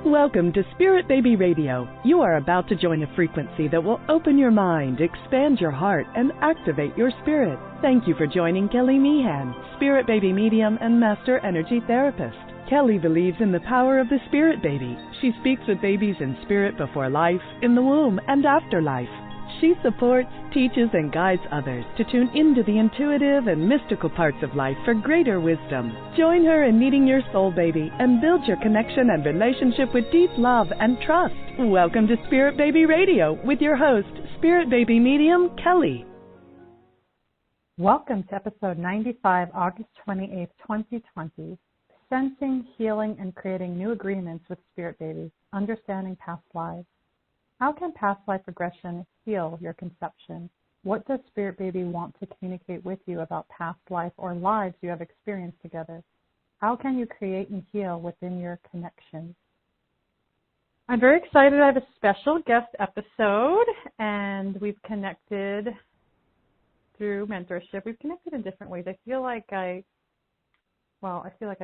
Welcome to Spirit Baby Radio. You are about to join a frequency that will open your mind, expand your heart, and activate your spirit. Thank you for joining Kelly Meehan, Spirit Baby Medium and Master Energy Therapist. Kelly believes in the power of the Spirit Baby. She speaks with babies in spirit before life, in the womb, and after life. She supports, teaches, and guides others to tune into the intuitive and mystical parts of life for greater wisdom. Join her in meeting your soul baby and build your connection and relationship with deep love and trust. Welcome to Spirit Baby Radio with your host, Spirit Baby Medium, Kelly. Welcome to episode 95, August 28th, 2020. Sensing, healing, and creating new agreements with Spirit Babies, understanding past lives. How can past life regression heal your conception? What does Spirit Baby want to communicate with you about past life or lives you have experienced together? How can you create and heal within your connections? I'm very excited. I have a special guest episode, and we've connected through mentorship. We've connected in different ways. I feel like I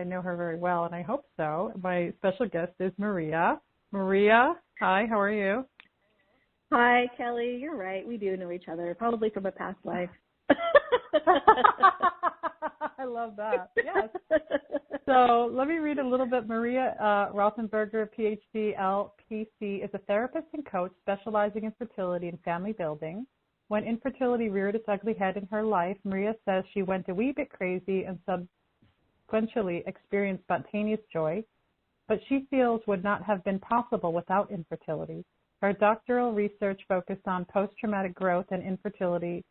know her very well, and I hope so. My special guest is Maria. Maria, hi, how are you? Hi, Kelly. You're right. We do know each other, probably from a past life. I love that. Yes. So let me read a little bit. Maria Rothenberger, PhD, LPC, is a therapist and coach specializing in fertility and family building. When infertility reared its ugly head in her life, Maria says she went a wee bit crazy and subsequently experienced spontaneous joy, but she feels would not have been possible without infertility. Her doctoral research focused on post-traumatic growth and infertility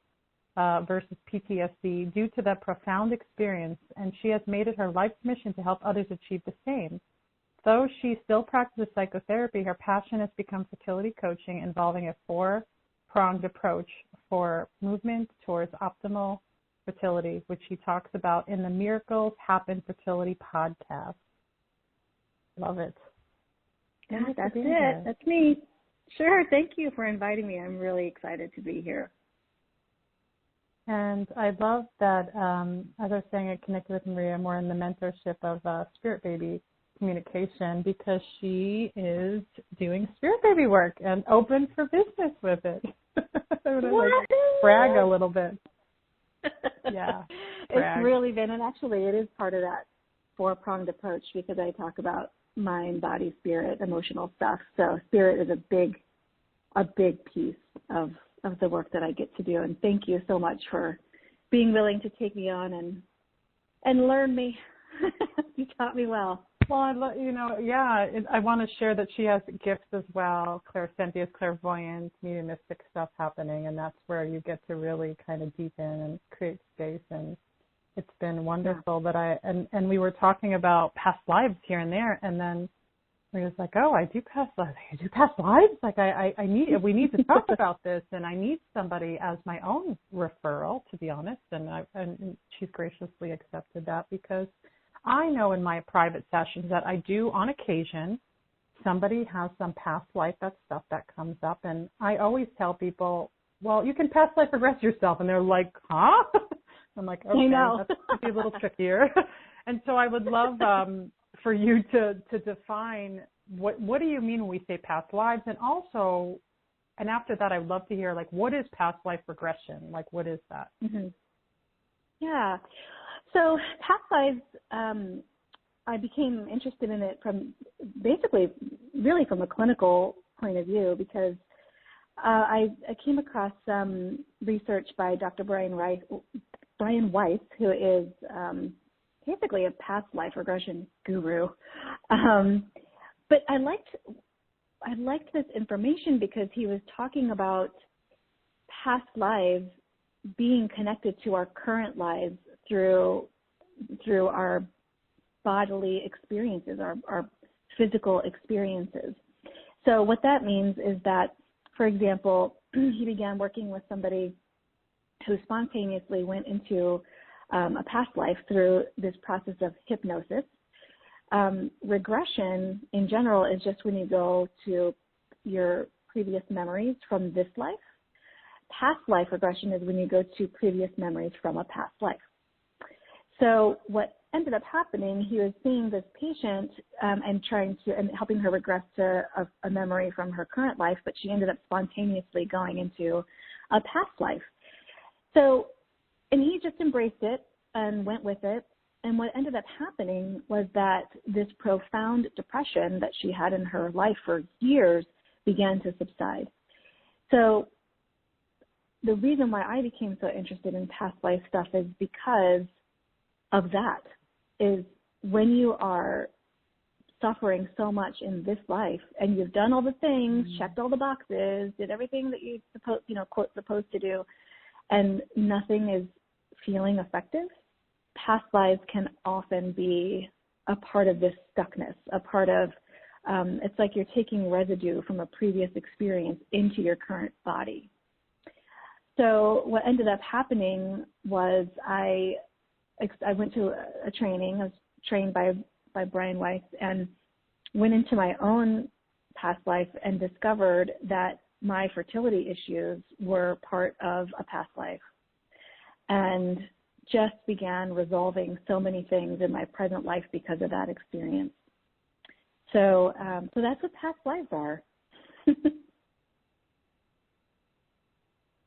versus PTSD due to that profound experience, and she has made it her life's mission to help others achieve the same. Though she still practices psychotherapy, her passion has become fertility coaching involving a four-pronged approach for movement towards optimal fertility, which she talks about in the Miracles Happen Fertility podcast. Love it. Yeah, that's it. Here. That's me. Sure. Thank you for inviting me. I'm really excited to be here. And I love that, as I was saying, I connected with Maria more in the mentorship of Spirit Baby communication because she is doing Spirit Baby work and open for business with it. I'm going to brag a little bit. Yeah. It's really been, and actually it is part of that four-pronged approach because I talk about mind, body, spirit, emotional stuff. So spirit is a big piece of the work that I get to do. And thank you so much for being willing to take me on and learn me. You taught me well. Well, I want to share that she has gifts as well. Clairsentience, clairvoyance, mediumistic stuff happening, and that's where you get to really kind of deepen and create space. And it's been wonderful that and we were talking about past lives here and there, and then we was like, oh, I do past lives. I do past lives. Like we need to talk about this, and I need somebody as my own referral, to be honest. And she's graciously accepted that because I know in my private sessions that I do on occasion, somebody has some past life, that stuff that comes up, and I always tell people, well, you can past life regress yourself, and they're like, huh? I'm like, okay, that's going to be a little trickier. And so I would love for you to define what do you mean when we say past lives, and also, and after that, I would love to hear, like, what is past life regression? Like, what is that? Mm-hmm. Yeah. So past lives, I became interested in it from basically really from a clinical point of view because I came across some research by Dr. Brian Weiss, who is basically a past life regression guru. But I liked this information because he was talking about past lives being connected to our current lives through our bodily experiences, our physical experiences. So what that means is that, for example, he began working with somebody who spontaneously went into a past life through this process of hypnosis. Regression in general is just when you go to your previous memories from this life. Past life regression is when you go to previous memories from a past life. So what ended up happening, he was seeing this patient and helping her regress to a memory from her current life, but she ended up spontaneously going into a past life. So, and he just embraced it and went with it. And what ended up happening was that this profound depression that she had in her life for years began to subside. So the reason why I became so interested in past life stuff is because of that, is when you are suffering so much in this life and you've done all the things, checked all the boxes, did everything that you're supposed to do, and nothing is feeling effective, past lives can often be a part of this stuckness, a part of, it's like you're taking residue from a previous experience into your current body. So what ended up happening was I went to a training. I was trained by Brian Weiss and went into my own past life and discovered that my fertility issues were part of a past life, and just began resolving so many things in my present life because of that experience. So that's what past lives are.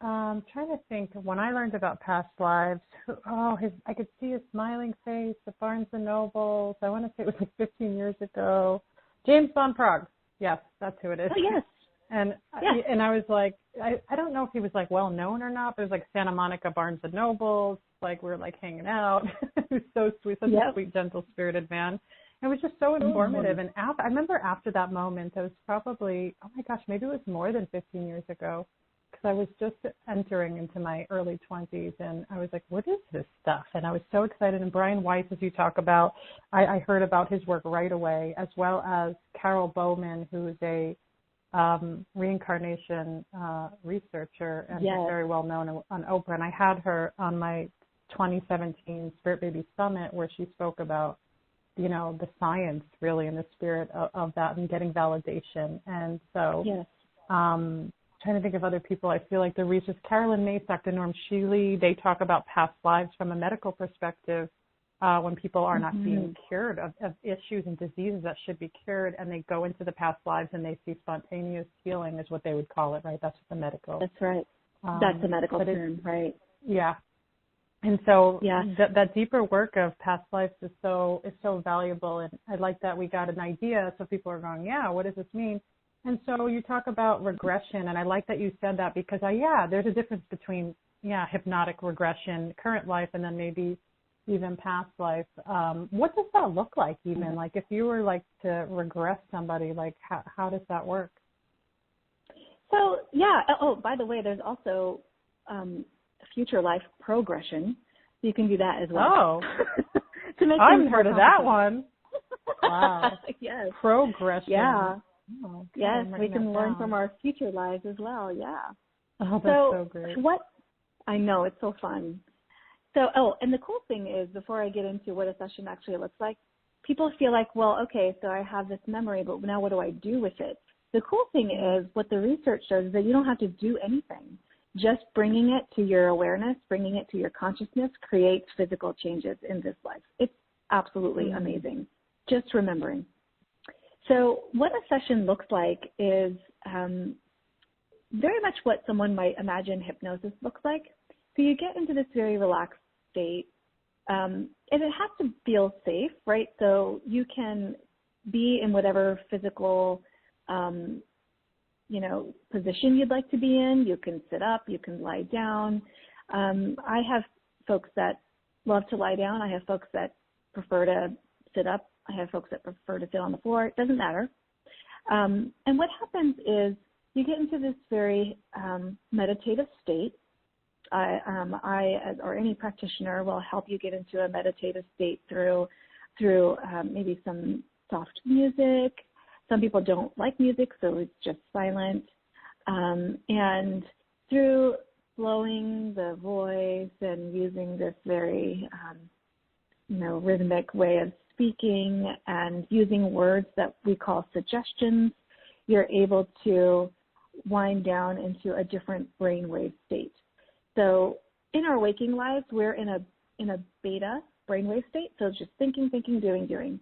Trying to think, when I learned about past lives, I could see his smiling face at Barnes and Nobles. I want to say it was like 15 years ago. James Van Prague. Yes, that's who it is. Oh, yes. And I was like, I don't know if he was like well known or not, but it was like Santa Monica Barnes and Nobles. Like we were like hanging out. He was so sweet, such a sweet, gentle spirited man. It was just so informative. And I remember after that moment, it was probably, oh my gosh, maybe it was more than 15 years ago, because I was just entering into my early 20s, and I was like, what is this stuff? And I was so excited. And Brian Weiss, as you talk about, I heard about his work right away, as well as Carol Bowman, who is a reincarnation researcher and very well known on Oprah. And I had her on my 2017 Spirit Baby Summit, where she spoke about, the science really in the spirit of that and getting validation. And so trying to think of other people. I feel like the research, Carolyn Mace, Dr. Norm Shealy, they talk about past lives from a medical perspective when people are not being cured of issues and diseases that should be cured, and they go into the past lives and they see spontaneous healing is what they would call it, right? That's the medical. That's right. That's the medical term, right? Yeah. And so that deeper work of past lives is so valuable, and I like that we got an idea, so people are going, what does this mean? And so you talk about regression, and I like that you said that, because there's a difference between hypnotic regression, current life, and then maybe even past life. What does that look like even? Like if you were like to regress somebody, like how does that work? So, by the way, there's also future life progression. You can do that as well. Oh, I haven't heard of that one. Wow. Yes. Progression. Yeah. Oh, okay. Yes, we can learn from our future lives as well. Yeah. Oh, that's so great. I know, it's so fun. So, and the cool thing is, before I get into what a session actually looks like, people feel like, well, okay, so I have this memory, but now what do I do with it? The cool thing is, what the research shows is that you don't have to do anything. Just bringing it to your awareness, bringing it to your consciousness creates physical changes in this life. It's absolutely amazing. Just remembering. So what a session looks like is very much what someone might imagine hypnosis looks like. So you get into this very relaxed state, and it has to feel safe, right? So you can be in whatever physical position you'd like to be in. You can sit up, you can lie down. I have folks that love to lie down. I have folks that prefer to sit up. I have folks that prefer to sit on the floor. It doesn't matter. And what happens is you get into this very meditative state. Or any practitioner will help you get into a meditative state through maybe some soft music. Some people don't like music, so it's just silent. And through slowing the voice and using this very, rhythmic way of speaking and using words that we call suggestions, you're able to wind down into a different brainwave state. So in our waking lives, we're in a beta brainwave state, so it's just thinking, doing.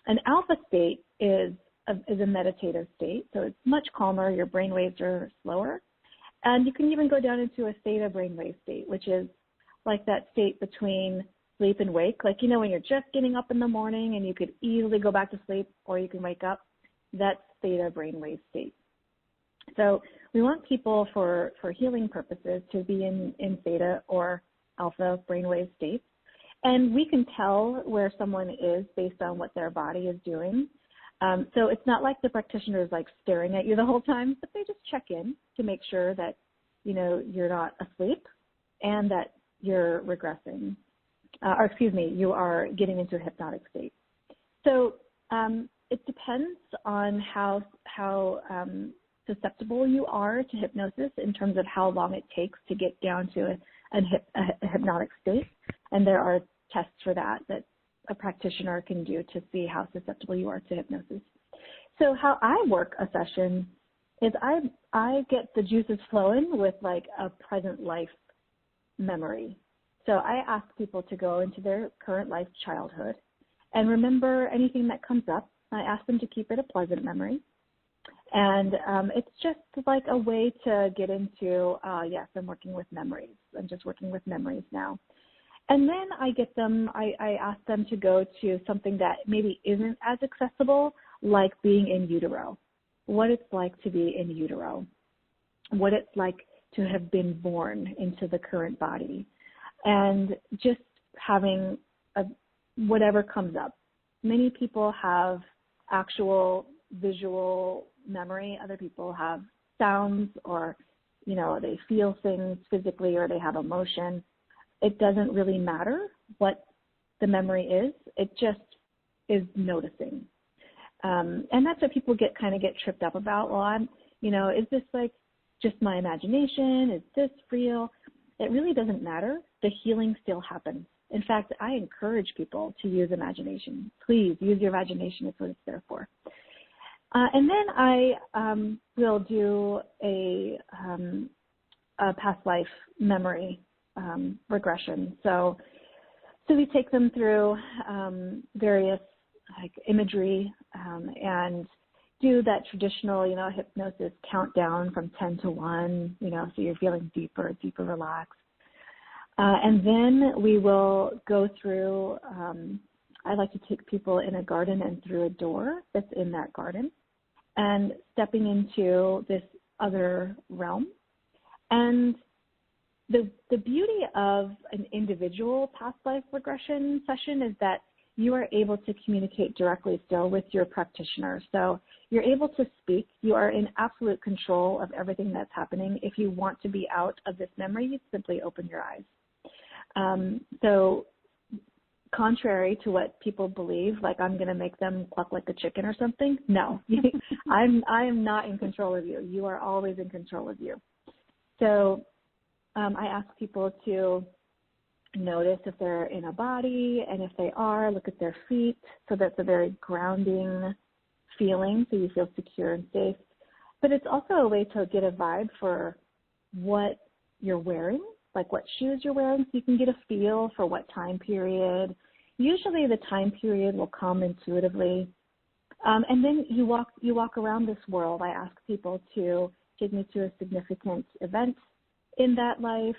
An alpha state is a meditative state, so it's much calmer. Your brainwaves are slower. And you can even go down into a theta brainwave state, which is like that state between sleep and wake. Like, when you're just getting up in the morning and you could easily go back to sleep or you can wake up, that's theta brainwave state. So we want people for healing purposes to be in theta or alpha brainwave states. And we can tell where someone is based on what their body is doing. So it's not like the practitioner is like staring at you the whole time, but they just check in to make sure that, you're not asleep and that you're regressing, you are getting into a hypnotic state. So it depends on how susceptible you are to hypnosis in terms of how long it takes to get down to a hypnotic state. And there are tests for that a practitioner can do to see how susceptible you are to hypnosis. So how I work a session is I get the juices flowing with like a present life memory. So I ask people to go into their current life childhood and remember anything that comes up. I ask them to keep it a pleasant memory. And it's just like a way to get into, yes, I'm working with memories. I'm just working with memories now. And then I ask them to go to something that maybe isn't as accessible, like being in utero, what it's like to be in utero, what it's like to have been born into the current body, and just having whatever comes up. Many people have actual visual memory. Other people have sounds, or, they feel things physically, or they have emotion. It doesn't really matter what the memory is. It just is noticing. And that's what people get tripped up about. Well, is this like just my imagination? Is this real? It really doesn't matter. The healing still happens. In fact, I encourage people to use imagination. Please use your imagination. It's what it's there for. And then I will do a past life memory regression. So we take them through various like imagery and do that traditional, hypnosis countdown from 10 to 1, so you're feeling deeper relaxed. And then we will go through, I like to take people in a garden and through a door that's in that garden and stepping into this other realm. And the beauty of an individual past life regression session is that you are able to communicate directly still with your practitioner. So you're able to speak. You are in absolute control of everything that's happening. If you want to be out of this memory, you simply open your eyes. So contrary to what people believe, like I'm going to make them cluck like a chicken or something, no, I am not in control of you. You are always in control of you. So I ask people to notice if they're in a body, and if they are, look at their feet. So that's a very grounding feeling, so you feel secure and safe. But it's also a way to get a vibe for what you're wearing, like what shoes you're wearing, so you can get a feel for what time period. Usually the time period will come intuitively. And then you walk around this world. I ask people to take me to a significant event in that life.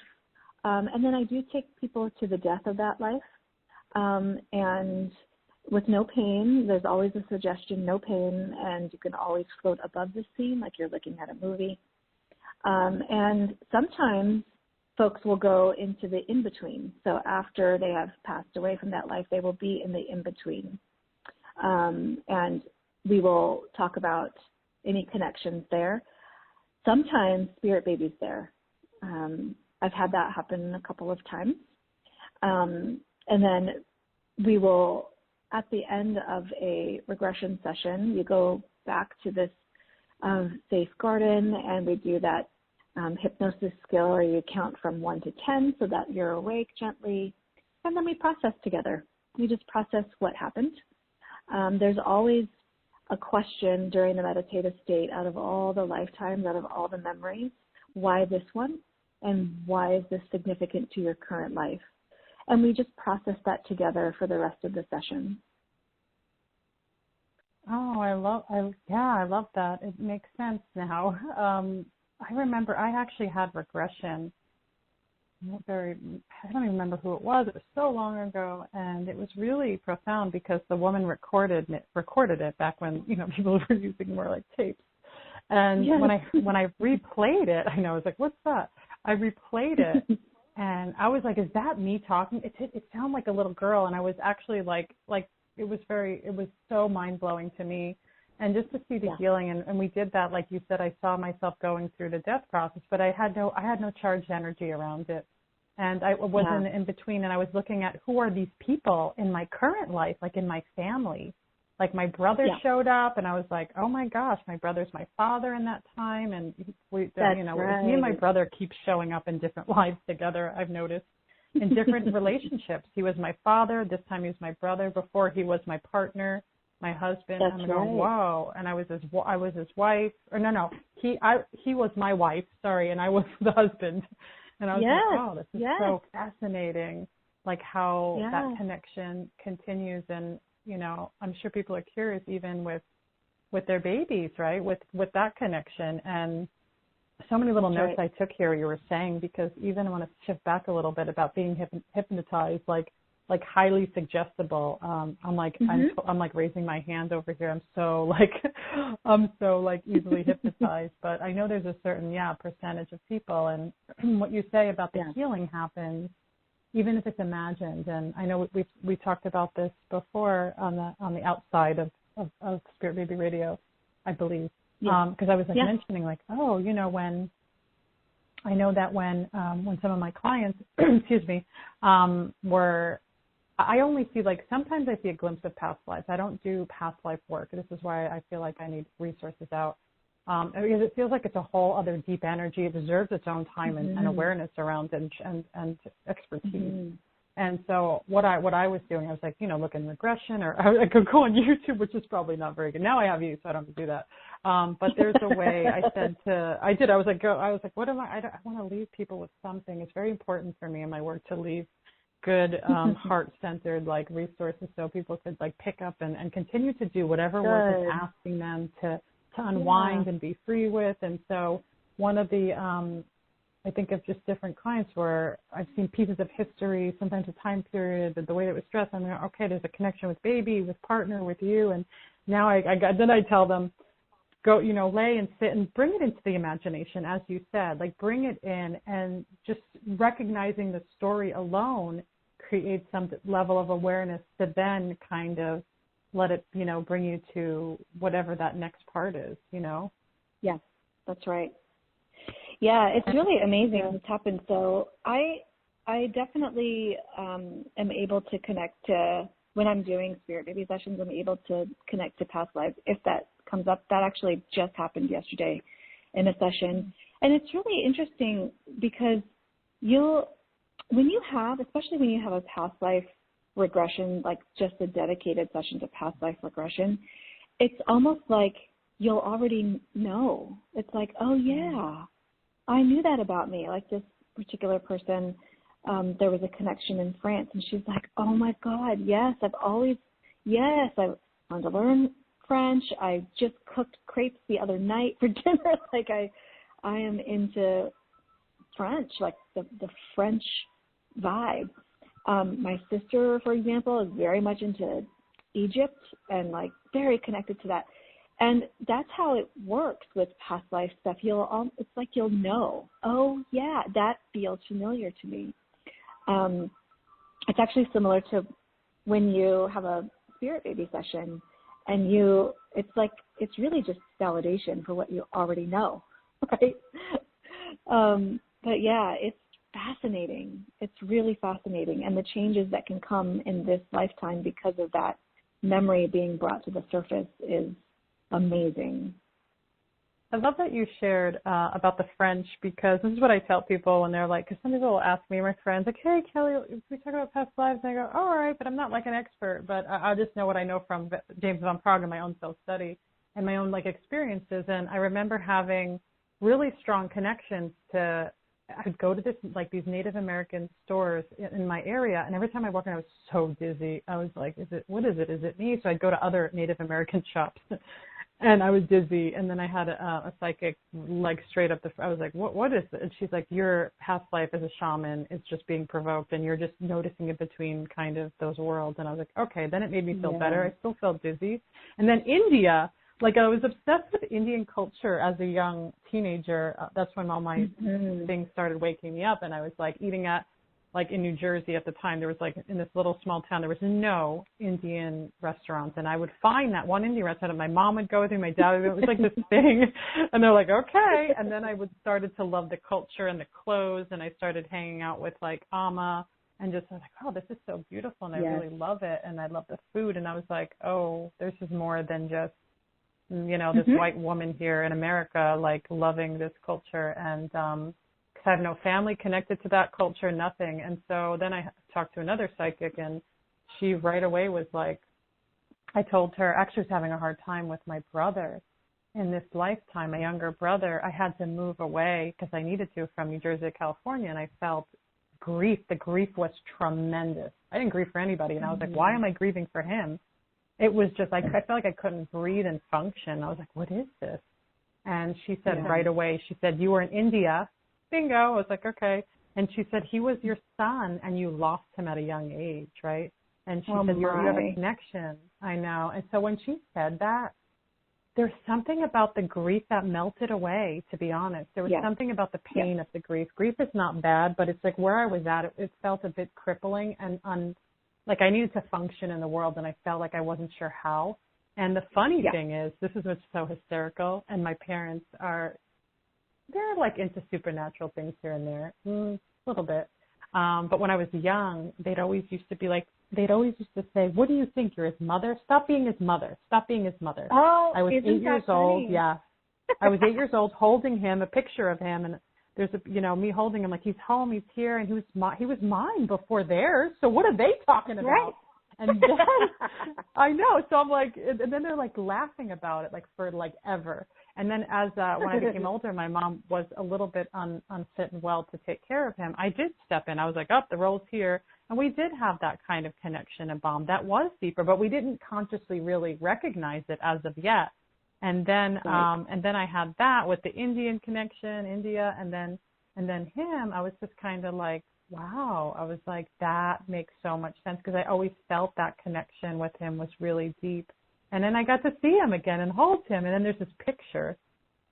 And then I do take people to the death of that life. And with no pain, there's always a suggestion, no pain, and you can always float above the scene like you're looking at a movie. And sometimes folks will go into the in-between. So after they have passed away from that life, they will be in the in-between. And we will talk about any connections there. Sometimes spirit baby's there. I've had that happen a couple of times. And then we will, at the end of a regression session, you go back to this safe garden, and we do that hypnosis skill where you count from 1 to 10 so that you're awake gently, and then we process together. We just process what happened. There's always a question during the meditative state out of all the lifetimes, out of all the memories, why this one, and why is this significant to your current life? And we just process that together for the rest of the session. Oh, I love that. It makes sense now. I remember I actually had regression. I don't even remember who it was. It was so long ago, and it was really profound because the woman recorded it back when, you know, people were using more like tapes. And Yes. when I replayed it, I know, I was like, what's that? I replayed it, and I was like, is that me talking? It sounded like a little girl, and I was actually like it was so mind blowing to me. And just to see the healing, and we did that, like you said, I saw myself going through the death process, but I had no charged energy around it. And I wasn't in between, and I was looking at who are these people in my current life, like in my family. Like my brother showed up, and I was like, oh my gosh, my brother's my father in that time. And me and my brother keep showing up in different lives together, I've noticed, in different relationships. He was my father, this time he was my brother, before he was my partner, my husband. That's I'm going, whoa. And I was his wife, or he was my wife, sorry, and I was the husband. And I was like, oh, this is so fascinating, like how that connection continues. And, you know, I'm sure people are curious even with their babies, right, with that connection. And so many little notes I took here you were saying, because even I want to shift back a little bit about being hypnotized, like highly suggestible. I'm like raising my hand over here. I'm so easily hypnotized. But I know there's a certain percentage of people, and what you say about the healing happens even if it's imagined. And I know we talked about this before on the outside of Spirit Baby Radio, I believe, because I was mentioning like, oh, you know, when some of my clients, excuse me, I only see, like, sometimes I see a glimpse of past lives. I don't do past life work. This is why I feel like I need resources out. Because it feels like it's a whole other deep energy. It deserves its own time and awareness around and expertise. Mm-hmm. And so what I was doing, I was like, you know, looking regression, or I could go on YouTube, which is probably not very good. Now I have you, so I don't have to do that. But there's a way I was like, what am I want to leave people with something. It's very important for me in my work to leave good, heart-centered, like, resources so people could, like, pick up and continue to do whatever work is asking them to unwind and be free with. And so one of the, I think of just different clients where I've seen pieces of history, sometimes a time period, the way it was stressed. I'm like, okay, there's a connection with baby, with partner, with you. And now I tell them, go, you know, lay and sit and bring it into the imagination, as you said, like bring it in, and just recognizing the story alone creates some level of awareness to then kind of let it, you know, bring you to whatever that next part is, you know? Yeah, that's right. Yeah, it's really amazing what's happened. So I definitely am able to connect to, when I'm doing Spirit Baby sessions, I'm able to connect to past lives if that comes up. That actually just happened yesterday in a session. And it's really interesting because especially when you have a past life regression, like just a dedicated session to past life regression, it's almost like you'll already know. It's like, oh yeah, I knew that about me. Like this particular person, there was a connection in France, and she's like, oh my God, yes, I wanted to learn French. I just cooked crepes the other night for dinner. Like I am into French, like the French vibe. My sister, for example, is very much into Egypt and like very connected to that. And that's how it works with past life stuff. It's like you'll know, oh yeah, that feels familiar to me. It's actually similar to when you have a Spirit Baby session, and it's really just validation for what you already know, right? But yeah, it's fascinating. It's really fascinating. And the changes that can come in this lifetime because of that memory being brought to the surface is amazing. I love that you shared about the French, because this is what I tell people when they're like, because some people will ask me, my friends, like, hey, Kelly, if we talk about past lives, and I go, oh, all right, but I'm not like an expert, but I just know what I know from James Van Praagh and my own self-study and my own like experiences. And I remember having really strong connections to I would go to these Native American stores in my area, and every time I walked in, I was so dizzy. I was like, what is it? Is it me? So I'd go to other Native American shops, and I was dizzy. And then I had a psychic, like straight up I was like, what is it? And she's like, your past life as a shaman is just being provoked, and you're just noticing it between kind of those worlds. And I was like, okay. Then it made me feel better. I still felt dizzy. And then India. Like, I was obsessed with Indian culture as a young teenager. That's when all my things started waking me up. And I was, like, eating at, like, in New Jersey at the time, there was, like, in this little small town, there was no Indian restaurants. And I would find that one Indian restaurant, and my mom would go with me, my dad would go. It was, like, this thing. And they're like, okay. And then I started to love the culture and the clothes, and I started hanging out with, like, Amma. And just, I was like, oh, this is so beautiful, and I really love it. And I love the food. And I was like, oh, this is more than just, this white woman here in America, like, loving this culture. And because I have no family connected to that culture, nothing. And so then I talked to another psychic, and she right away was like, I told her, actually I was having a hard time with my brother in this lifetime, my younger brother. I had to move away because I needed to from New Jersey to California, and I felt grief. The grief was tremendous. I didn't grieve for anybody, and I was like, why am I grieving for him? It was just like, I felt like I couldn't breathe and function. I was like, what is this? And she said right away, she said, you were in India. Bingo. I was like, okay. And she said, he was your son and you lost him at a young age, right? And she said, you have a connection. I know. And so when she said that, there's something about the grief that melted away, to be honest. There was something about the pain of the grief. Grief is not bad, but it's like where I was at, it felt a bit crippling and like I needed to function in the world, and I felt like I wasn't sure how. And the funny thing is, this is what's so hysterical, and my parents they're like into supernatural things here and there, a little bit. But when I was young, they'd always used to say, what do you think? You're his mother? Stop being his mother. Stop being his mother. Oh, I was 8 years old. Yeah. I was 8 years old holding him, a picture of him, and there's me holding him like he's home, he's here, and he was mine before theirs. So what are they talking about? Right. And then I know. So I'm like, and then they're like laughing about it like for like ever. And then as when I became older, my mom was a little bit unfit and well to take care of him. I did step in. I was like, oh, the role's here. And we did have that kind of connection and bond that was deeper, but we didn't consciously really recognize it as of yet. And then I had that with the Indian connection, India, and then him. I was just kind of like, wow. I was like, that makes so much sense because I always felt that connection with him was really deep. And then I got to see him again and hold him. And then there's this picture,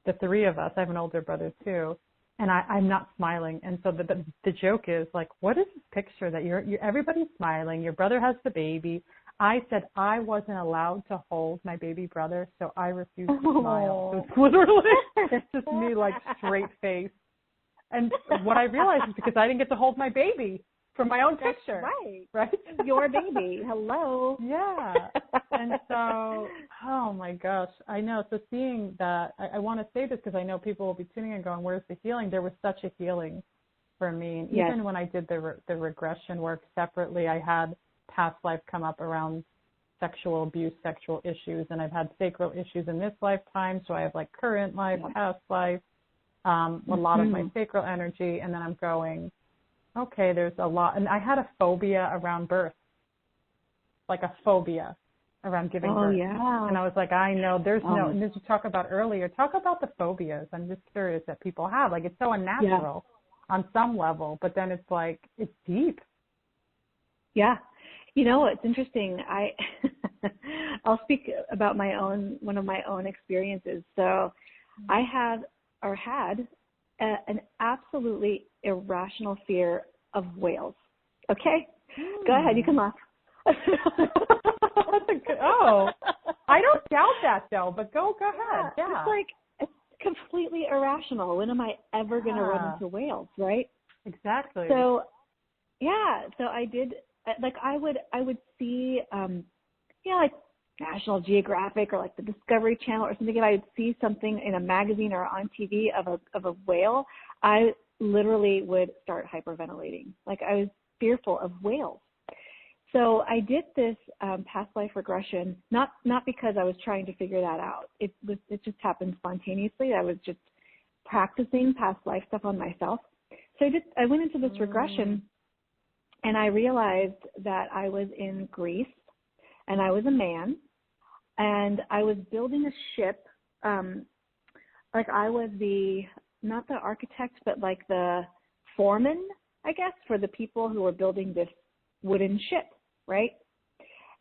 the three of us. I have an older brother too, and I'm not smiling. And so the joke is like, what is this picture that you're everybody's smiling? Your brother has the baby. I said I wasn't allowed to hold my baby brother, so I refused to smile. So it's literally just me, like, straight face. And what I realized is because I didn't get to hold my baby from my own picture. Right. Your baby. Hello. Yeah. And so, oh, my gosh, I know. So seeing that, I want to say this because I know people will be tuning in and going, where's the healing? There was such a healing for me. And even when I did the regression work separately, I had past life come up around sexual abuse, sexual issues, and I've had sacral issues in this lifetime, so I have like current life, past life, a lot of my sacral energy, and then I'm going, okay, there's a lot, and I had a phobia around birth, like a phobia around giving birth. And I was like, I know, there's no, and as you talk about earlier, talk about the phobias. I'm just curious that people have, like, it's so unnatural on some level, but then it's like, it's deep. Yeah. You know, it's interesting. I'll speak about one of my own experiences. So I had an absolutely irrational fear of whales. Okay? Go ahead. You can laugh. I don't doubt that though, but go ahead. Yeah. It's like, it's completely irrational. When am I ever going to run into whales, right? Exactly. So, so I did. Like I would see, like National Geographic or like the Discovery Channel or something, and I would see something in a magazine or on TV of a whale, I literally would start hyperventilating. Like I was fearful of whales. So I did this past life regression, not because I was trying to figure that out. It just happened spontaneously. I was just practicing past life stuff on myself. I went into this regression, and I realized that I was in Greece, and I was a man, and I was building a ship. Like I was not the architect, but like the foreman, I guess, for the people who were building this wooden ship, right?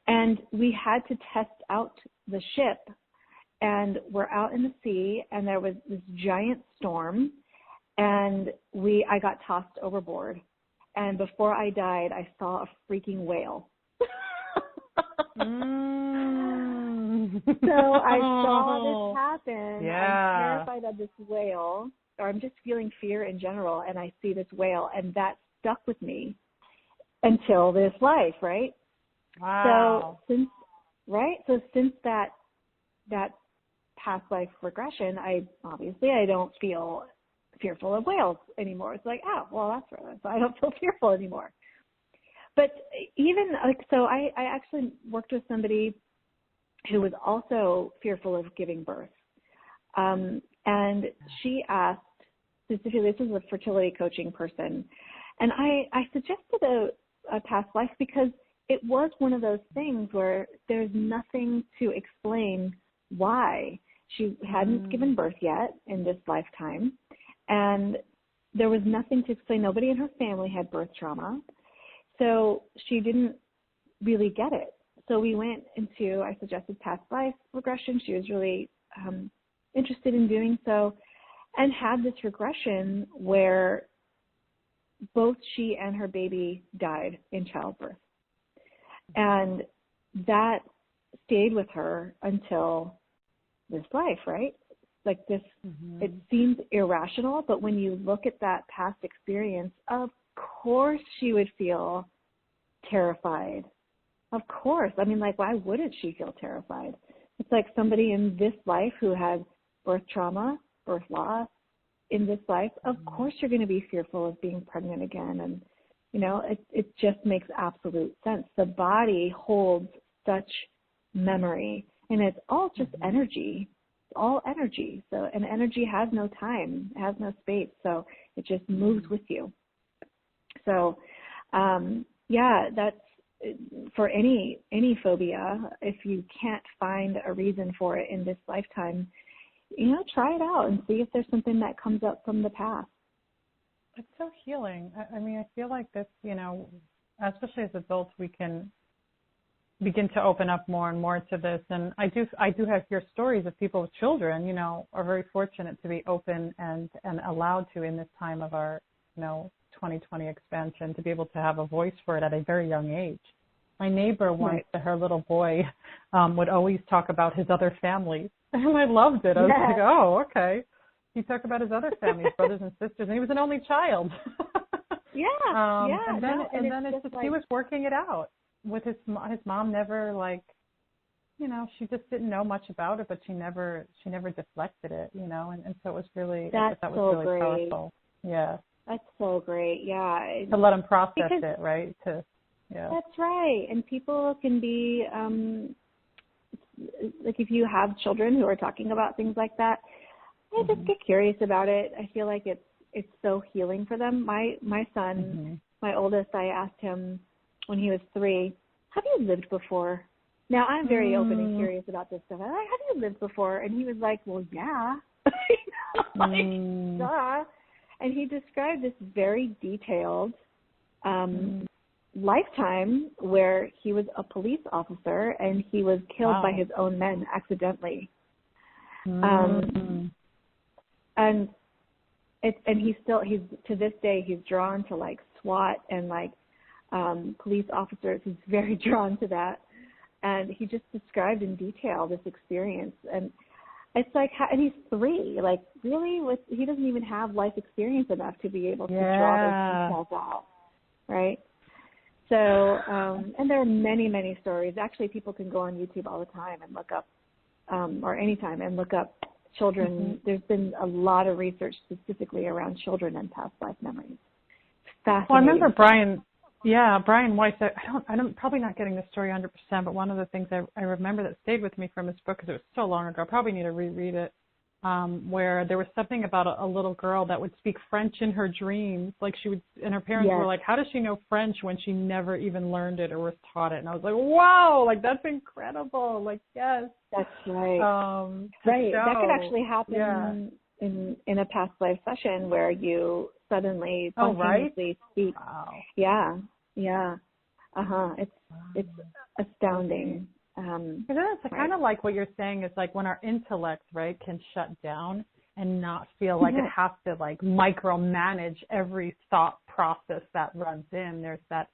And we had to test out the ship, and we're out in the sea, and there was this giant storm, and I got tossed overboard. And before I died, I saw a freaking whale. So I saw this happen. Yeah. I'm terrified of this whale, or I'm just feeling fear in general, and I see this whale, and that stuck with me until this life, right? Wow. So since that past life regression, I don't feel fearful of whales anymore. It's like, oh, well, that's right. So I don't feel fearful anymore. But even so I actually worked with somebody who was also fearful of giving birth. And she asked, specifically, this is a fertility coaching person, and I suggested a past life because it was one of those things where there's nothing to explain why. She hadn't given birth yet in this lifetime, and there was nothing to explain. Nobody in her family had birth trauma, so she didn't really get it. So we went into, I suggested past life regression. She was really interested in doing so, and had this regression where both she and her baby died in childbirth. And that stayed with her until this life, right? Like this, it seems irrational, but when you look at that past experience, of course she would feel terrified. Of course. I mean, like, why wouldn't she feel terrified? It's like somebody in this life who had birth trauma, birth loss in this life. Of course you're going to be fearful of being pregnant again. And, it just makes absolute sense. The body holds such memory, and it's all just energy. It's all energy. So, and energy has no time, has no space. So it just moves with you. So, that's for any phobia. If you can't find a reason for it in this lifetime, try it out and see if there's something that comes up from the past. It's so healing. I mean, I feel like this, especially as adults, we can begin to open up more and more to this. And I do have hear stories of people with children, are very fortunate to be open and allowed to, in this time of our, 2020 expansion, to be able to have a voice for it at a very young age. My neighbor once, her little boy, would always talk about his other families. And I loved it. I was like, oh, okay. He talked about his other families, brothers and sisters, and he was an only child. And then it's just like, he was working it out with his mom. Never she just didn't know much about it, but she never deflected it, and so it was really, that was so really great. Powerful. Yeah. That's so great. Yeah. To let them process it, right? That's right. And people can be, like if you have children who are talking about things like that, just get curious about it. I feel like it's so healing for them. My son, my oldest, I asked him when he was 3, have you lived before? Now, I'm very open and curious about this stuff. I'm like, have you lived before? And he was like, well, yeah. Duh. And he described this very detailed lifetime where he was a police officer and he was killed by his own men accidentally. And he's to this day, he's drawn to like SWAT and police officers. He's very drawn to that. And he just described in detail this experience. And it's like, and he's 3, like really he doesn't even have life experience enough to be able to draw those details out. Right. So, and there are many, many stories. Actually, people can go on YouTube all the time and look up, or anytime and look up children. There's been a lot of research specifically around children and past life memories. Fascinating. Well, I remember Brian Weiss. I'm probably not getting the story 100%, but one of the things I remember that stayed with me from his book, because it was so long ago, I probably need to reread it, where there was something about a little girl that would speak French in her dreams. Like she would, and her parents were like, how does she know French when she never even learned it or was taught it? And I was like, wow, like that's incredible. Like, yes. That's right. Right. That could actually happen in a past life session where you suddenly spontaneously speak. Wow. Yeah. Yeah. It's astounding. It's kind of like what you're saying is like when our intellect, right, can shut down and not feel like it has to like micromanage every thought process that runs in. There's that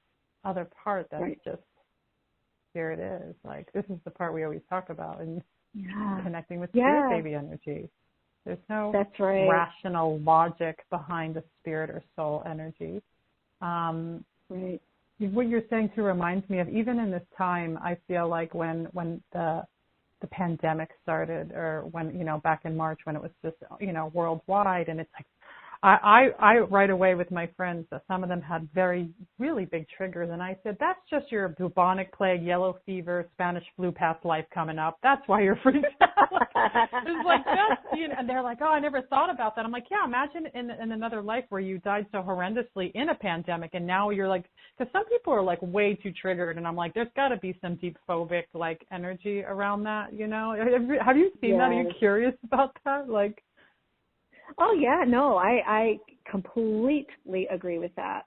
other part that's just, here it is. Like this is the part we always talk about in connecting with spirit baby energy. There's no rational logic behind the spirit or soul energy. Right. What you're saying too reminds me of even in this time, I feel like when the pandemic started, or when, back in March when it was just, worldwide, and it's like, I right away with my friends, some of them had really big triggers, and I said, that's just your bubonic plague, yellow fever, Spanish flu past life coming up. That's why you're freaked out. It's like, and they're like, oh, I never thought about that. I'm like, yeah, imagine in another life where you died so horrendously in a pandemic, and now you're like, because some people are like way too triggered, and I'm like, there's got to be some deep phobic like energy around that, Have you seen that? Are you curious about that? Like, oh, yeah, no, I completely agree with that.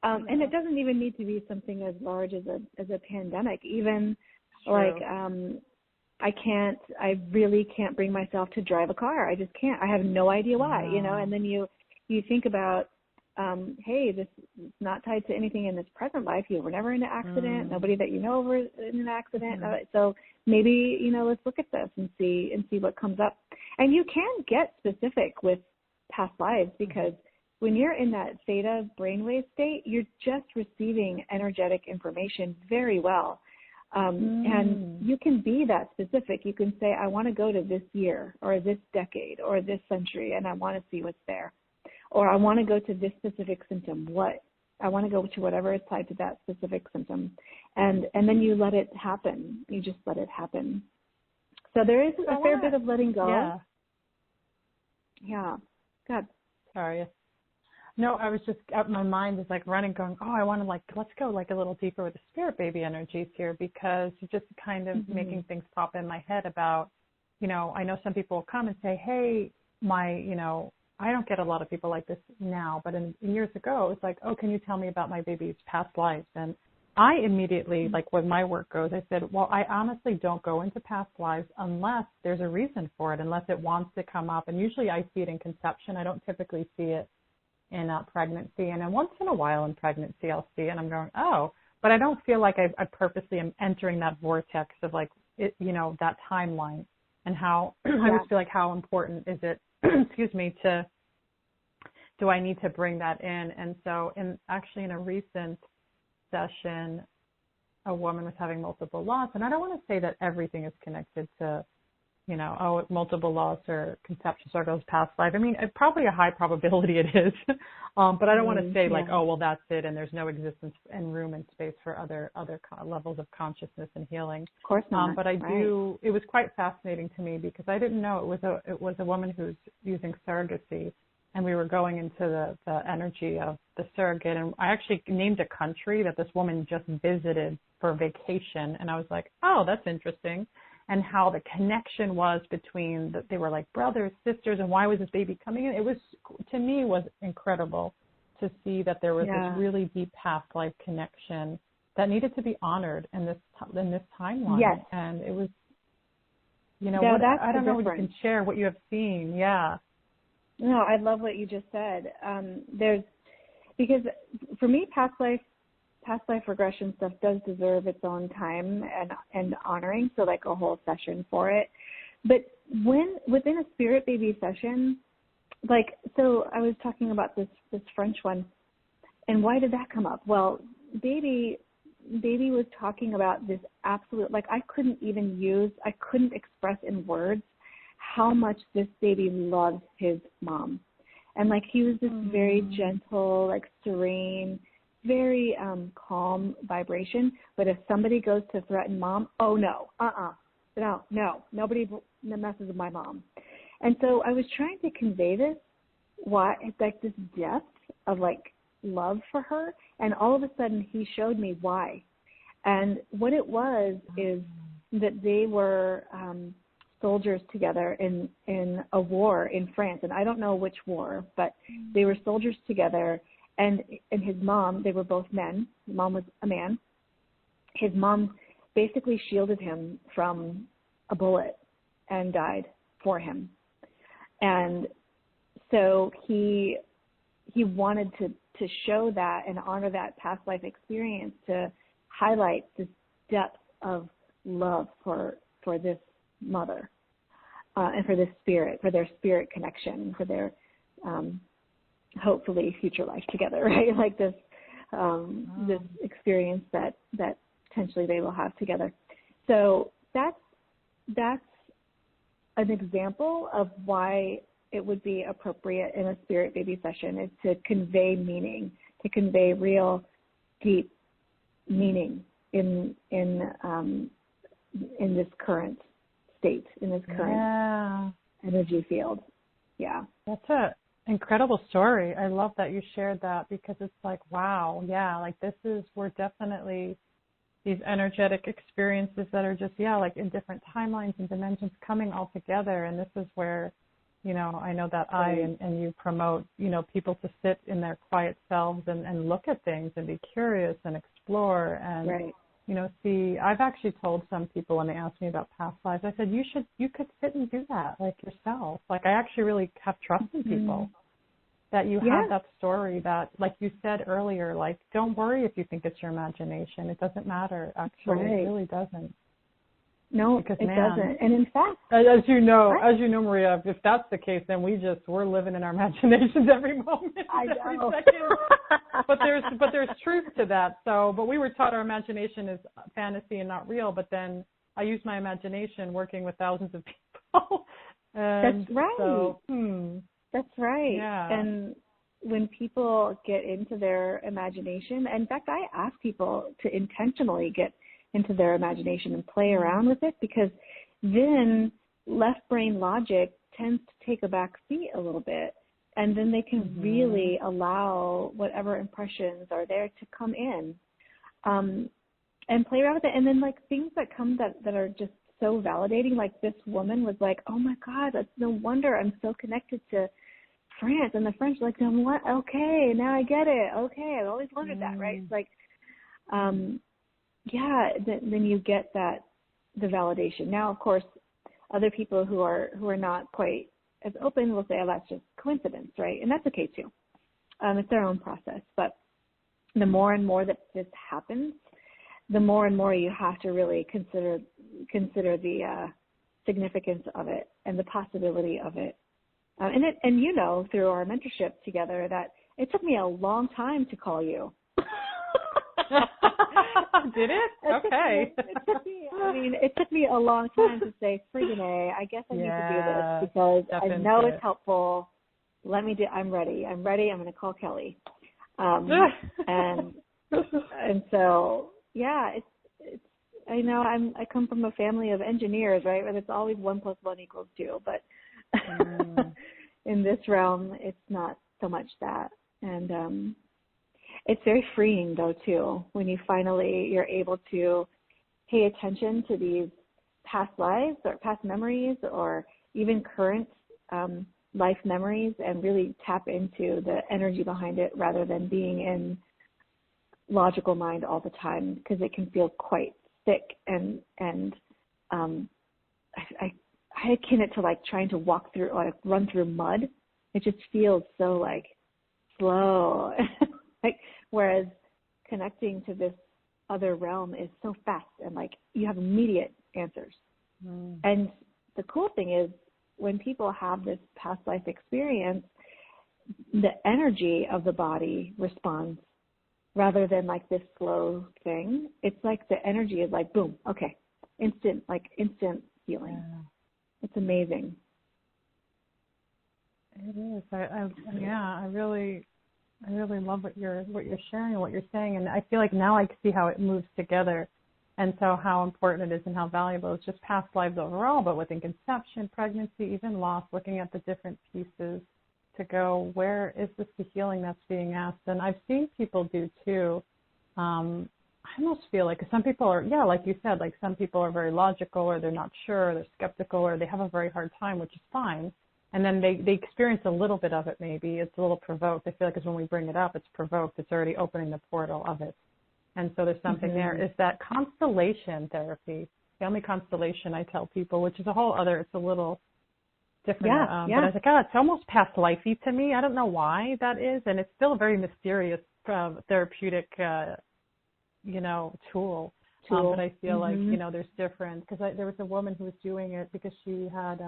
And it doesn't even need to be something as large as a pandemic. Even like I really can't bring myself to drive a car. I just can't. I have no idea why, and then you think about, hey, this is not tied to anything in this present life. You were never in an accident. Nobody that you know was in an accident. So maybe, let's look at this and see what comes up. And you can get specific with past lives, because when you're in that theta brainwave state, you're just receiving energetic information very well. And you can be that specific. You can say, I want to go to this year or this decade or this century, and I want to see what's there. Or I want to go to this specific symptom. I want to go to whatever is tied to that specific symptom. And then you let it happen. You just let it happen. So there is a fair bit of letting go. Yeah. God. Sorry. No, I was just, my mind is like running, going, oh, I want to let's go like a little deeper with the spirit baby energies here, because you're just kind of making things pop in my head about, I know some people will come and say, hey, I don't get a lot of people like this now, but in years ago, it was like, oh, can you tell me about my baby's past lives? And I immediately, like when my work goes, I said, well, I honestly don't go into past lives unless there's a reason for it, unless it wants to come up. And usually I see it in conception. I don't typically see it in pregnancy. And then once in a while in pregnancy, I'll see it and I'm going, oh, but I don't feel like I purposely am entering that vortex of like, it, that timeline, and how I just feel like how important is it, excuse me, do I need to bring that in? And so in a recent session, a woman was having multiple loss, and I don't want to say that everything is connected to, multiple loss or conception circles past life. I mean, probably a high probability it is, but I don't want to say like, oh, well, that's it, and there's no existence and room and space for other levels of consciousness and healing. Of course not. But I do. It was quite fascinating to me because I didn't know it was a woman who's using surrogacy. And we were going into the energy of the surrogate. And I actually named a country that this woman just visited for vacation. And I was like, oh, that's interesting. And how the connection was between, they were like brothers, sisters, and why was this baby coming in? It was, to me, was incredible to see that there was this really deep past life connection that needed to be honored in this timeline. Yes. And it was, I don't know what you can share, what you have seen. Yeah. No, I love what you just said. Because for me, past life regression stuff does deserve its own time and honoring. So like a whole session for it. But within a spirit baby session, so I was talking about this French one, and why did that come up? Well, baby was talking about this absolute, I couldn't express in words how much this baby loves his mom. And he was this very gentle, serene, very calm vibration. But if somebody goes to threaten mom, oh no, no, nobody messes with my mom. And so I was trying to convey this, why, like this depth of like love for her. And all of a sudden he showed me why. And what it was is that they were soldiers together in a war in France. And I don't know which war, but they were soldiers together. And his mom, they were both men. His mom was a man. His mom basically shielded him from a bullet and died for him. And so he wanted to show that and honor that past life experience, to highlight this depth of love for this mother and for this spirit, for their spirit connection, for their hopefully future life together, right? Like this this experience that potentially they will have together. So that's an example of why it would be appropriate in a spirit baby session, is to convey meaning, to convey real deep meaning in this current state, in this current energy field. Yeah. That's an incredible story. I love that you shared that, because it's like, wow, yeah, like we're definitely these energetic experiences that are just, like in different timelines and dimensions coming all together. And this is where, I know that I and you promote, people to sit in their quiet selves and look at things and be curious and explore and, see. I've actually told some people when they ask me about past lives, I said, you could sit and do that like yourself. Like I actually really have trust in people that you have that story that, like you said earlier, like don't worry if you think it's your imagination. It doesn't matter. Actually, it really doesn't. No, because, it doesn't. And in fact, as you know, Maria, if that's the case, then we're living in our imaginations every moment, every second. But there's truth to that. So, but we were taught our imagination is fantasy and not real. But then I use my imagination working with thousands of people. And that's right. So, That's right. Yeah. And when people get into their imagination, in fact, I ask people to intentionally get into their imagination and play around with it, because then left brain logic tends to take a back seat a little bit, and then they can really allow whatever impressions are there to come in and play around with it. And then like things that come that are just so validating, like this woman was like, oh my God, that's no wonder I'm so connected to France. And the French are like, what? Okay, now I get it. Okay, I've always wondered that, right? It's like, then you get the validation. Now, of course, other people who are not quite as open will say, oh, that's just coincidence, right? And that's okay too. It's their own process. But the more and more that this happens, the more and more you have to really consider the significance of it and the possibility of it. And through our mentorship together, that it took me a long time to call you. Did it? Okay. It took me a long time to say, friggin' A, I guess I need to do this, because I know it's helpful. I'm ready. I'm going to call Kelly. And so, it's I know I come from a family of engineers, right? Where it's always 1 + 1 = 2. But in this realm, it's not so much that. And it's very freeing, though, too, when you're able to pay attention to these past lives or past memories or even current life memories, and really tap into the energy behind it rather than being in logical mind all the time, because it can feel quite thick and I akin it to like trying to walk through or run through mud. It just feels so like slow. Like, whereas connecting to this other realm is so fast and like you have immediate answers. And the cool thing is, when people have this past life experience, the energy of the body responds rather than like this slow thing. It's like the energy is like, boom, okay, instant healing. Yeah. It's amazing. It is. I really love what you're sharing and what you're saying, and I feel like now I see how it moves together. And so how important it is and how valuable it's just past lives overall, but within conception, pregnancy, even loss, looking at the different pieces to go, where is this the healing that's being asked? And I've seen people do too. I almost feel like some people are, yeah, like you said, like some people are very logical, or they're not sure, or they're skeptical, or they have a very hard time, which is fine. And then they experience a little bit of it maybe. It's a little provoked. I feel like it's when we bring it up, it's provoked. It's already opening the portal of it. And so there's something there. Is that constellation therapy, family constellation, I tell people, which is a whole other, it's a little different. Yeah. But I was like, oh, it's almost past lifey to me. I don't know why that is. And it's still a very mysterious therapeutic, tool. But I feel like, there's different, because there was a woman who was doing it because she had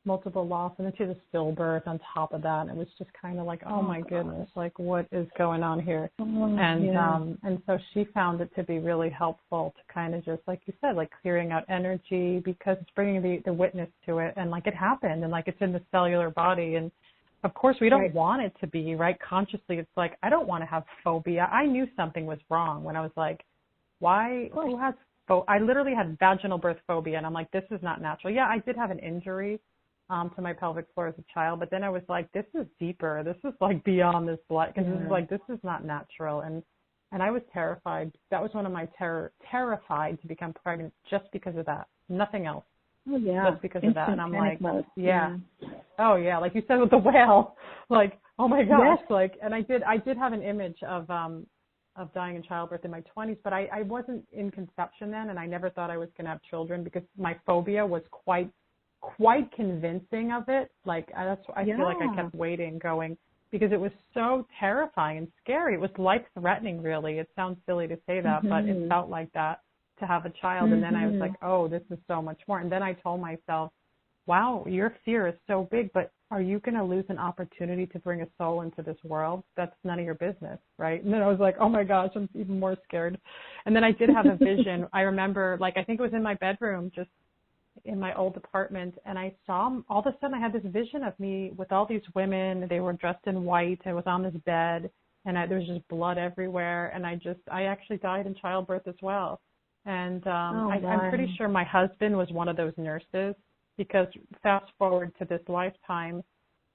multiple loss, and then she had a stillbirth on top of that, and it was just kind of like, oh my goodness, like what is going on here? And so she found it to be really helpful to kind of just, like you said, like clearing out energy, because it's bringing the witness to it, and like it happened, and like it's in the cellular body, and of course we don't want it to be, right? Consciously, it's like, I don't want to have phobia. I knew something was wrong when I was like, who has I literally had vaginal birth phobia, and I'm like, this is not natural. Yeah, I did have an injury to my pelvic floor as a child, but then I was like, this is deeper. This is like beyond this blood, because this is not natural. And I was terrified. That was one of my terrified to become pregnant just because of that. Nothing else. Oh yeah. Just because of that. And I'm like, yeah. Oh yeah, like you said with the whale, like, oh my gosh, like, and I did have an image of dying in childbirth in my 20s, but I wasn't in conception then, and I never thought I was going to have children, because my phobia was quite convincing of it. Like I feel like I kept waiting, going, because it was so terrifying and scary. It was life-threatening, really. It sounds silly to say that, but it felt like that, to have a child. And then I was like, oh, this is so much more. And then I told myself, wow, your fear is so big, but are you going to lose an opportunity to bring a soul into this world? That's none of your business, right? And then I was like, oh my gosh, I'm even more scared. And then I did have a vision. I remember, like, I think it was in my bedroom, just in my old apartment, and I saw, all of a sudden I had this vision of me with all these women. They were dressed in white. I was on this bed, and there was just blood everywhere, and I actually died in childbirth as well. And I'm pretty sure my husband was one of those nurses, because fast forward to this lifetime,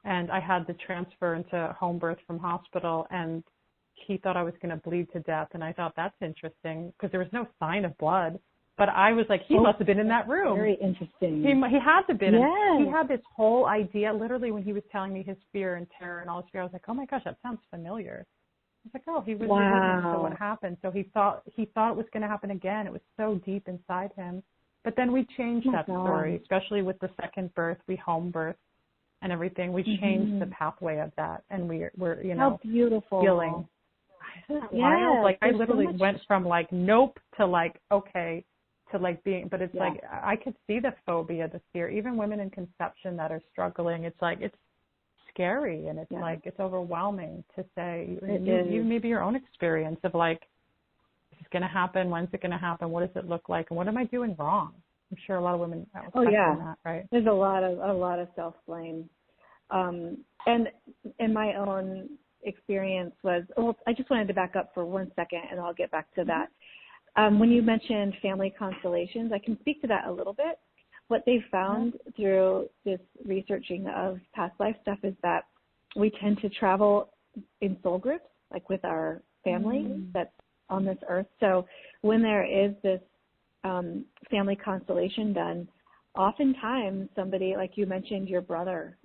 and I had to transfer into home birth from hospital, and he thought I was going to bleed to death, and I thought, that's interesting, because there was no sign of blood. But I was like, he must have been in that room. Very interesting. He had to have been. Yes. He had this whole idea, literally, when he was telling me his fear and terror and all his fear, I was like, oh my gosh, that sounds familiar. I was like, oh, he was witness to what happened. So he thought it was going to happen again. It was so deep inside him. But then we changed that story, especially with the second birth. We home birth and everything. We changed the pathway of that, and we're how beautiful feeling. Isn't that wild? Like I literally went from like nope to like okay to like being, but it's like I could see the phobia, the fear. Even women in conception that are struggling, it's like it's scary, and it's like it's overwhelming to say. You maybe your own experience of like, is it going to happen? When's it going to happen? What does it look like? And what am I doing wrong? I'm sure a lot of women are that, right? There's a lot of self-blame. And in my own experience was, I just wanted to back up for 1 second, and I'll get back to that. When you mentioned family constellations, I can speak to that a little bit. What they found through this researching of past life stuff is that we tend to travel in soul groups, like with our family that's on this earth. So when there is this family constellation done, oftentimes somebody, like you mentioned, your brother,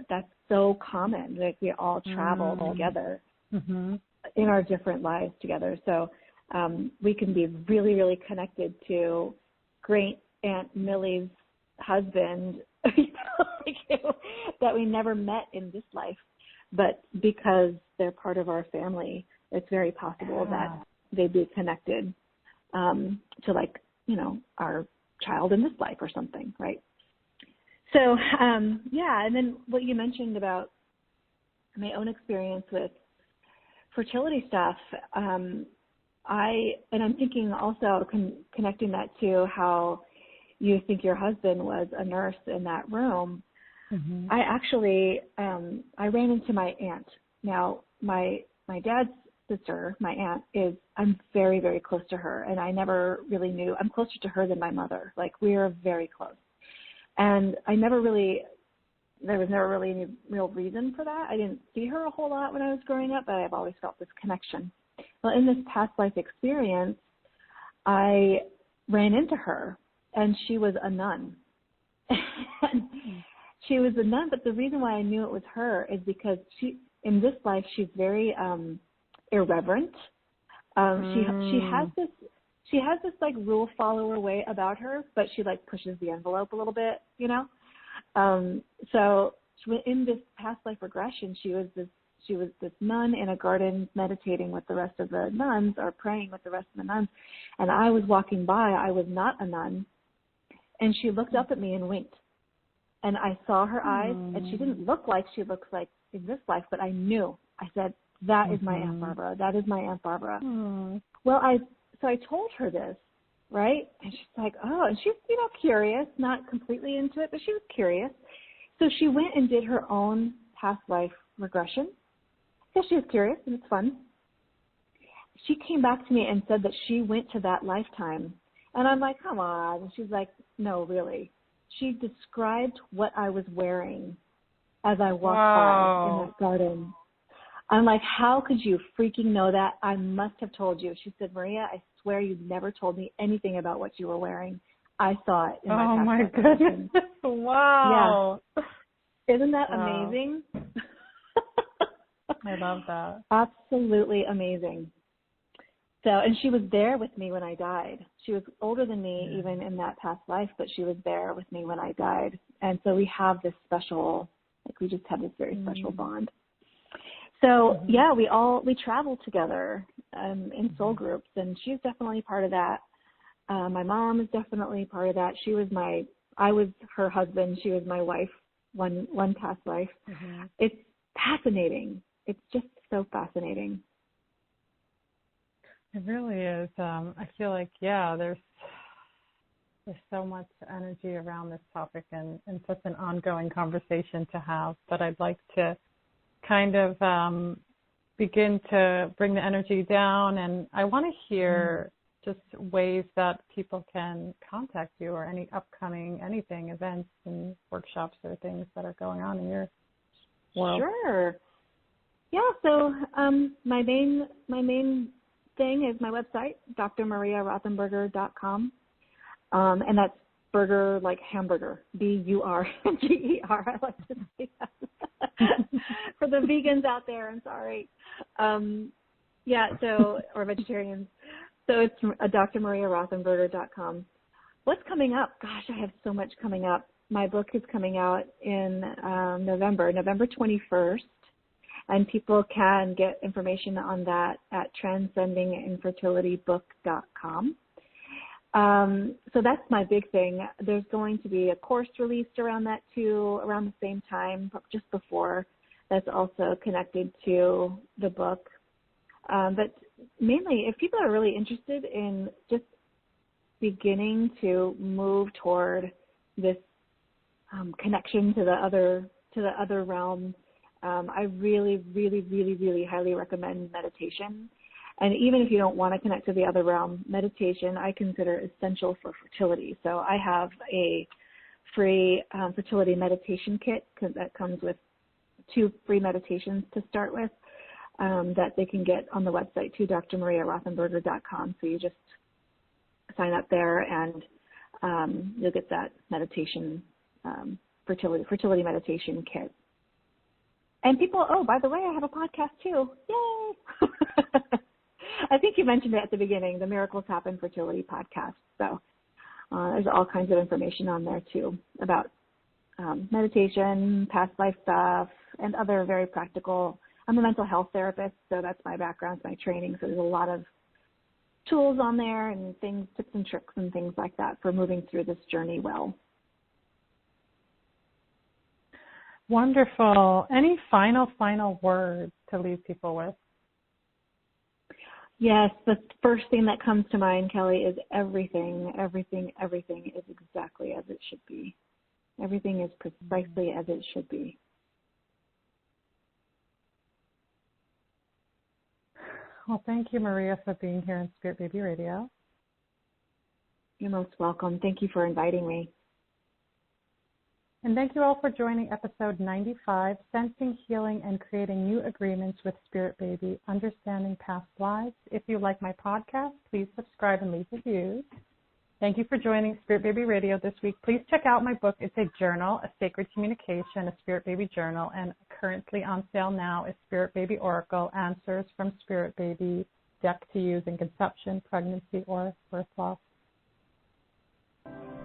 that's so common. Like we all travel together in our different lives together. So we can be really, really connected to Great Aunt Millie's husband that we never met in this life. But because they're part of our family, it's very possible that they'd be connected to, like, our child in this life or something, right? So, and then what you mentioned about my own experience with fertility stuff, I'm thinking also connecting that to how you think your husband was a nurse in that room. I actually, I ran into my aunt. Now, my dad's sister, my aunt, I'm very, very close to her, and I never really knew. I'm closer to her than my mother. Like, we are very close. And there was never really any real reason for that. I didn't see her a whole lot when I was growing up, but I've always felt this connection. Well, in this past life experience, I ran into her, and she was a nun. And she was a nun, but the reason why I knew it was her is because in this life, she's very irreverent. She has this like rule follower way about her, but she like pushes the envelope a little bit, you know. So in this past life regression, she was this nun in a garden meditating with the rest of the nuns, or praying with the rest of the nuns. And I was walking by. I was not a nun, and she looked up at me and winked. And I saw her eyes, and she didn't look like she looks like in this life, but I knew. I said, that is my Aunt Barbara. That is my Aunt Barbara. Well, so I told her this, right? And she's like, oh, and she's, curious, not completely into it, but she was curious. So she went and did her own past life regression because she was curious, and it's fun. She came back to me and said that she went to that lifetime. And I'm like, come on. And she's like, no, really. She described what I was wearing as I walked by in that garden. I'm like, how could you freaking know that? I must have told you. She said, Maria, I swear you never told me anything about what you were wearing. I saw it in my past. Oh, my goodness. Wow. Yeah. Isn't that amazing? I love that. Absolutely amazing. So, and she was there with me when I died. She was older than me even in that past life, but she was there with me when I died. And so we have this special, we just have this very special bond. So we travel together in soul groups, and she's definitely part of that. My mom is definitely part of that. I was her husband. She was my wife one past life. It's fascinating. It's just so fascinating. It really is. I feel like, there's so much energy around this topic and such an ongoing conversation to have. But I'd like to kind of begin to bring the energy down. And I want to hear just ways that people can contact you, or any upcoming events and workshops or things that are going on in your world. Sure. Yeah, so my main thing is my website, drmariarothenberger.com. And that's burger like hamburger, Burger. I like to say that. For the vegans out there, I'm sorry. Or vegetarians. So it's drmariarothenberger.com. What's coming up? Gosh, I have so much coming up. My book is coming out in November 21st. And people can get information on that at transcendinginfertilitybook.com. So that's my big thing. There's going to be a course released around that too, around the same time, just before. That's also connected to the book. But mainly, if people are really interested in just beginning to move toward this connection to the other realm, I really, really, really, really highly recommend meditation. And even if you don't want to connect to the other realm, meditation I consider essential for fertility. So I have a free fertility meditation kit that comes with 2 free meditations to start with that they can get on the website too, drmariarothenberger.com. So you just sign up there and you'll get that meditation, fertility meditation kit. And people, by the way, I have a podcast too. Yay! I think you mentioned it at the beginning, the Miracles Happen Fertility Podcast. So there's all kinds of information on there too about meditation, past life stuff, and other very practical. I'm a mental health therapist, so that's my background, my training. So there's a lot of tools on there and things, tips and tricks and things like that for moving through this journey well. Wonderful. Any final words to leave people with? Yes, the first thing that comes to mind, Kelly, is everything is exactly as it should be. Everything is precisely as it should be. Well, thank you, Maria, for being here in Spirit Baby Radio. You're most welcome. Thank you for inviting me. And thank you all for joining episode 95, Sensing, Healing, and Creating New Agreements with Spirit Baby, Understanding Past Lives. If you like my podcast, please subscribe and leave reviews. Thank you for joining Spirit Baby Radio this week. Please check out my book. It's a journal, a sacred communication, a Spirit Baby journal, and currently on sale now is Spirit Baby Oracle, Answers from Spirit Baby, deck to use in conception, pregnancy, or birth loss.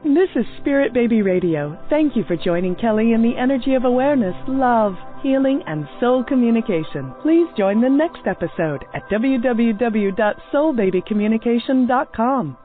This is Spirit Baby Radio. Thank you for joining Kelly in the energy of awareness, love, healing, and soul communication. Please join the next episode at www.soulbabycommunication.com.